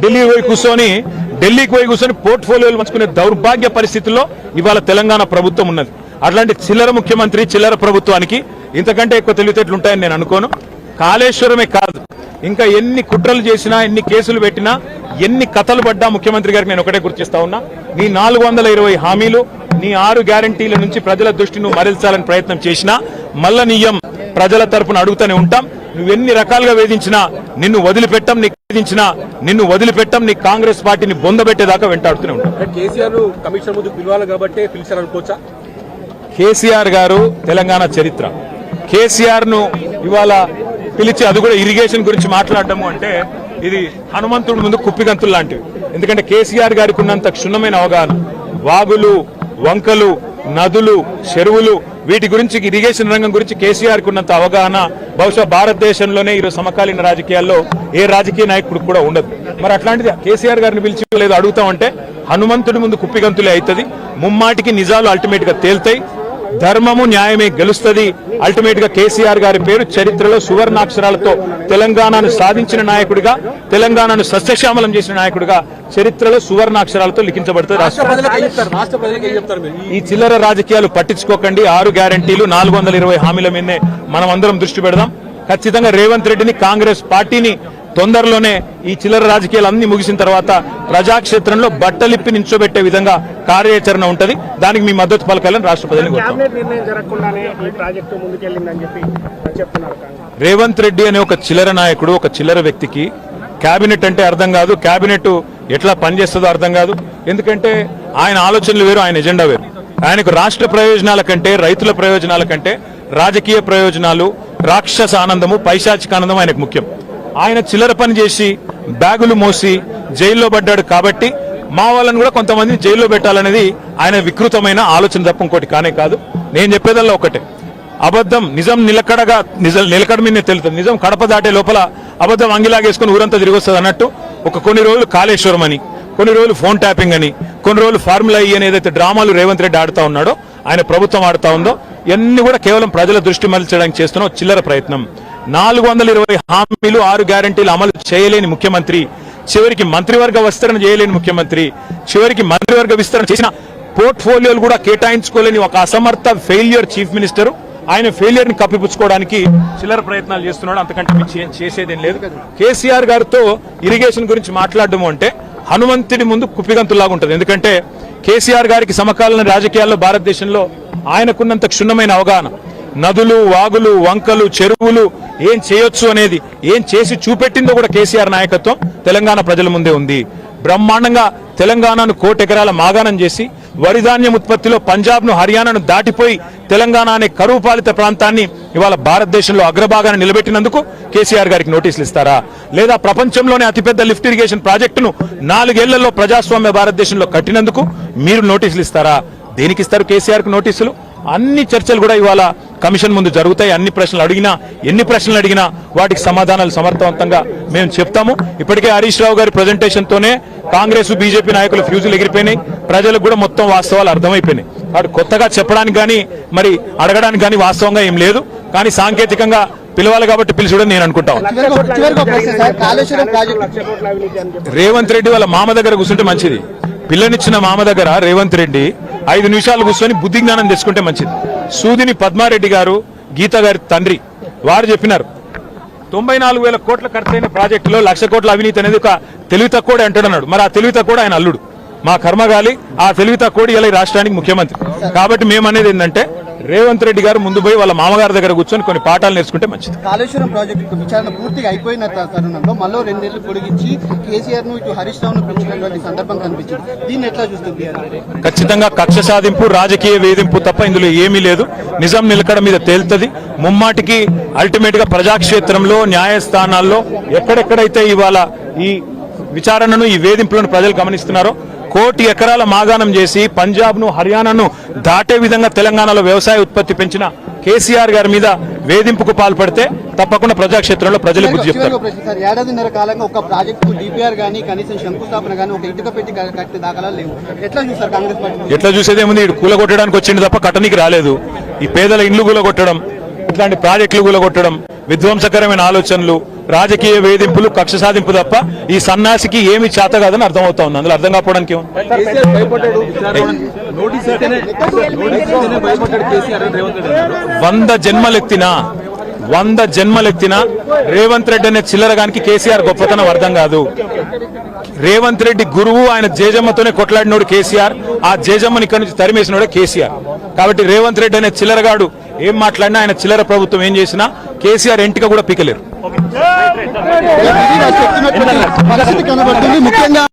ఢిల్లీకి పోయి కూర్చొని పోర్ట్ఫోలియోలు పంచుకునే దౌర్భాగ్య పరిస్థితుల్లో ఇవాళ తెలంగాణ ప్రభుత్వం ఉన్నది. అట్లాంటి చిల్లర ముఖ్యమంత్రి, చిల్లర ప్రభుత్వానికి ఇంతకంటే ఎక్కువ తెలివితేటలు ఉంటాయని నేను అనుకోను. కాళేశ్వరమే కాదు, ఇంకా ఎన్ని కుట్రలు చేసినా, ఎన్ని కేసులు పెట్టినా, ఎన్ని కథలు పడ్డా ముఖ్యమంత్రి గారికి నేను ఒకటే గుర్తిస్తా ఉన్నా, నీ 420 హామీలు, నీ 6 గ్యారంటీల నుంచి ప్రజల దృష్టి నువ్వు మరల్చాలని ప్రయత్నం చేసినా మల్ల నీయం ప్రజల తరపున అడుగుతూనే ఉంటాం. నువ్వెన్ని రకాలుగా వేధించినా నిన్ను వదిలిపెట్టం, నిన్ను వదిలిపెట్టం, నీ కాంగ్రెస్ పార్టీని బొందబెట్టేదాకా వెంటాడుతూనే ఉంటాం. కేసీఆర్ గారు తెలంగాణ చరిత్ర, కేసీఆర్ ను ఇవాళ పిలిచి అది కూడా ఇరిగేషన్ గురించి మాట్లాడటము అంటే ఇది హనుమంతుడి ముందు కుప్పిగంతులు లాంటివి. ఎందుకంటే కేసీఆర్ గారికి ఉన్నంత క్షుణ్ణమైన అవగాహన, వాగులు, వంకలు, నదులు, చెరువులు, వీటి గురించి, ఇరిగేషన్ రంగం గురించి కేసీఆర్ కు ఉన్నంత అవగాహన బహుశా భారతదేశంలోనే ఈరోజు సమకాలీన రాజకీయాల్లో ఏ రాజకీయ నాయకుడు కూడా ఉండదు. మరి అట్లాంటిది కేసీఆర్ గారిని పిలిచి లేదు అడుగుతామంటే హనుమంతుడి ముందు కుప్పిగంతులే అవుతుంది. ముమ్మాటికి నిజాలు అల్టిమేట్ గా తేల్తాయి, ధర్మము న్యాయమే గెలుస్తుంది. అల్టిమేట్ గా కేసీఆర్ గారి పేరు చరిత్రలో సువర్ణాక్షరాలతో తెలంగాణను సాధించిన నాయకుడిగా, తెలంగాణను సస్యశ్యామలం చేసిన నాయకుడిగా చరిత్రలో సువర్ణాక్షరాలతో లిఖించబడుతుంది. ఈ చిల్లర రాజకీయాలు పట్టించుకోకండి. 6 గ్యారంటీలు, 420 హామీల మీదనే మనం అందరం దృష్టి పెడదాం. ఖచ్చితంగా రేవంత్ రెడ్డిని, కాంగ్రెస్ పార్టీని తొందరలోనే ఈ చిల్లర రాజకీయాలు అన్ని ముగిసిన తర్వాత ప్రజాక్షేత్రంలో బట్టలిప్పి నించోబెట్టే విధంగా కార్యాచరణ ఉంటది. దానికి మీ మద్దతు పలకాలని రాష్ట్ర ప్రజలకు. రేవంత్ రెడ్డి అనే ఒక చిల్లర నాయకుడు, ఒక చిల్లర వ్యక్తికి కేబినెట్ అంటే అర్థం కాదు, కేబినెట్ ఎట్లా పనిచేస్తుందో అర్థం కాదు. ఎందుకంటే ఆయన ఆలోచనలు వేరు, ఆయన ఎజెండా వేరు. ఆయనకు రాష్ట్ర ప్రయోజనాల కంటే, రైతుల ప్రయోజనాల కంటే రాజకీయ ప్రయోజనాలు, రాక్షస ఆనందము, పైశాచిక ఆనందం ఆయనకు ముఖ్యం. ఆయన చిల్లర పని చేసి బ్యాగులు మోసి జైల్లో పడ్డాడు కాబట్టి మా వాళ్ళని కూడా కొంతమందిని జైల్లో పెట్టాలనేది ఆయన వికృతమైన ఆలోచన తప్ప ఇంకోటి కానే కాదు. నేను చెప్పేదల్లా ఒకటే, అబద్ధం నిజం నిలకడ మీద తెలుస్తుంది. నిజం కడప దాటే లోపల అబద్ధం అంగిలాగేసుకుని ఊరంతా తిరిగి వస్తుంది అన్నట్టు కొన్ని రోజులు కాళేశ్వరం అని, కొన్ని రోజులు ఫోన్ ట్యాపింగ్ అని, కొన్ని రోజులు ఫార్ములా ఈ అని ఏదైతే డ్రామాలు రేవంత్ రెడ్డి ఆడుతా ఉన్నాడో, ఆయన ప్రభుత్వం ఆడుతా ఉందో, ఇవన్నీ కూడా కేవలం ప్రజల దృష్టి మరల్చడానికి చేస్తున్న చిల్లర ప్రయత్నం. 420 హామీలు, 6 గ్యారంటీలు అమలు చేయలేని ముఖ్యమంత్రి, చివరికి మంత్రివర్గ విస్తరణ చేయలేని ముఖ్యమంత్రి, చివరికి మంత్రివర్గ విస్తరణ చేసిన పోర్ట్ఫోలియోలు కూడా కేటాయించుకోలేని ఒక అసమర్థ ఫెయిల్యూర్ చీఫ్ మినిస్టర్. ఆయన ఫెయిల్యూర్ ని కప్పిపుచ్చుకోవడానికి చిల్లర ప్రయత్నాలు చేస్తున్నాడు. అంతకంటే చేసేదేం లేదు. కేసీఆర్ గారితో ఇరిగేషన్ గురించి మాట్లాడడం అంటే హనుమంతుడి ముందు కుప్పిగంతులాగా ఉంటుంది. ఎందుకంటే కేసీఆర్ గారికి సమకాలీన రాజకీయాల్లో భారతదేశంలో ఆయనకున్నంత క్షుణ్ణమైన అవగాహన, నదులు, వాగులు, వంకలు, చెరువులు ఏం చేయొచ్చు అనేది, ఏం చేసి చూపెట్టిందో కూడా కేసీఆర్ నాయకత్వం తెలంగాణ ప్రజల ముందే ఉంది. బ్రహ్మాండంగా తెలంగాణను 1 కోటి ఎకరాల మాగాణం చేసి వరిధాన్యం ఉత్పత్తిలో పంజాబ్ను, హర్యానాను దాటిపోయి తెలంగాణ అనే కరువు పాలిత ప్రాంతాన్ని ఇవాళ భారతదేశంలో అగ్రభాగాన్ని నిలబెట్టినందుకు కేసీఆర్ గారికి నోటీసులు ఇస్తారా? లేదా ప్రపంచంలోనే అతిపెద్ద లిఫ్ట్ ఇరిగేషన్ ప్రాజెక్టును 4 ఏళ్లలో ప్రజాస్వామ్య భారతదేశంలో కట్టినందుకు మీరు నోటీసులు ఇస్తారా? దేనికి ఇస్తారు కేసీఆర్ కు నోటీసులు? అన్ని చర్చలు కూడా ఇవాళ కమిషన్ ముందు జరుగుతాయి. ఎన్ని ప్రశ్నలు అడిగినా వాటికి సమాధానాలు సమర్థవంతంగా మేము చెప్తాము. ఇప్పటికే హరీష్ రావు గారి ప్రజెంటేషన్ తోనే కాంగ్రెస్, బీజేపీ నాయకులు ఫ్యూజులు ఎగిరిపోయినాయి. ప్రజలకు కూడా మొత్తం వాస్తవాలు అర్థమైపోయినాయి. వాడు కొత్తగా చెప్పడానికి కానీ, మరి అడగడానికి కానీ వాస్తవంగా ఏం లేదు. కానీ సాంకేతికంగా పిలవాలి కాబట్టి పిలిచడం నేను అనుకుంటాను. రేవంత్ రెడ్డి వాళ్ళ మామ దగ్గర కూర్చుంటే మంచిది. పిల్లనిచ్చిన మామ దగ్గర రేవంత్ రెడ్డి 5 నిమిషాలు కూర్చొని బుద్ధి జ్ఞానం తెచ్చుకుంటే మంచిది. సూదిని పద్మారెడ్డి గారు, గీత గారి తండ్రి, వారు చెప్పినారు 94,000 కోట్ల ఖర్చైన ప్రాజెక్టులో 1,00,000 కోట్ల అవినీతి అనేది ఒక తెలివి తక్కువడే అంటాడన్నాడు. మరి ఆ తెలివి తక్కువ ఆయన అల్లుడు, మా కర్మగాలి. ఆ తెలివి తక్కువ ఇలా రాష్ట్రానికి ముఖ్యమంత్రి. కాబట్టి మేము అనేది ఏంటంటే రేవంత్ రెడ్డి గారు ముందు పోయి వాళ్ళ మామగారి దగ్గర కూర్చొని కొన్ని పాఠాలు నేర్చుకుంటే మంచిది. కాళేశ్వరం ప్రాజెక్టు విచారణ పూర్తిగా అయిపోయిన తరుణంలో మళ్ళీ 2 నెలలు పొడిగించి కేసీఆర్ ను ఇటు హరీష్ రావును పెంచినటువంటి సందర్భం కనిపించింది. దీన్ని ఎట్లా చూస్తుంది? ఖచ్చితంగా కక్ష సాధింపు, రాజకీయ వేధింపు తప్ప ఇందులో ఏమీ లేదు. నిజం నిలకడ మీద తేలుతుంది. ముమ్మాటికి అల్టిమేట్ గా ప్రజాక్షేత్రంలో, న్యాయస్థానాల్లో ఎక్కడెక్కడైతే ఇవాళ ఈ విచారణను, ఈ వేధింపులను ప్రజలు గమనిస్తున్నారో, 1 కోటి ఎకరాల మాగాణం చేసి పంజాబ్ ను, హర్యానాను దాటే విధంగా తెలంగాణలో వ్యవసాయ ఉత్పత్తి పెంచిన కేసీఆర్ గారి మీద వేధింపుకు పాల్పడితే తప్పకుండా ప్రజాక్షేత్రంలో ప్రజలు బుద్ధి చెప్తారు. 1.5 ఏళ్ల కాలంగా ఒక ప్రాజెక్టు డిపిఆర్ గానీ, కనీసం శంకుస్థాపన గానీ, ఒక ఇటుక పెట్టి కట్టే దాఖలాలు లేవు. ఎట్లా చూస్తారు కాంగ్రెస్ పార్టీ? ఎట్లా చూసేదేముంది? కూలగొట్టడానికి వచ్చింది తప్ప కట్టనికి రాలేదు. ఈ పేదల ఇండ్లు కూలగొట్టడం, ఇట్లాంటి ప్రాజెక్టులు కూలగొట్టడం, విధ్వంసకరమైన ఆలోచనలు, రాజకీయ వేధింపులు, కక్ష సాధింపు తప్ప ఈ సన్నాసికి ఏమి చేత కాదని అర్థమవుతా ఉంది. అందులో అర్థం కాకపోవడానికి ఏముంది? కేసీఆర్ భయపడ్డాడు. నోటీస్ ఇస్తేనే భయపడ్డాడు కేసీఆర్ అని రేవంత్ రెడ్డి అన్నారు. 100 జన్మలెత్తినా రేవంత్ రెడ్డి అనే చిల్లరగానికి కేసీఆర్ గొప్పతనం అర్థం కాదు. రేవంత్ రెడ్డి గురువు, ఆయన జేజమ్మతోనే కొట్లాడినోడు కేసీఆర్, ఆ జేజమ్మని ఇక్కడి నుంచి తరిమేసినోడే కేసీఆర్. కాబట్టి రేవంత్ రెడ్డి అనే చిల్లరగాడు ఏం మాట్లాడినా, ఆయన చిల్లర ప్రభుత్వం ఏం చేసినా కేసీఆర్ ఎంటిక కూడా పీకలేరు. పరిస్థితి కనబడుతుంది ముఖ్యంగా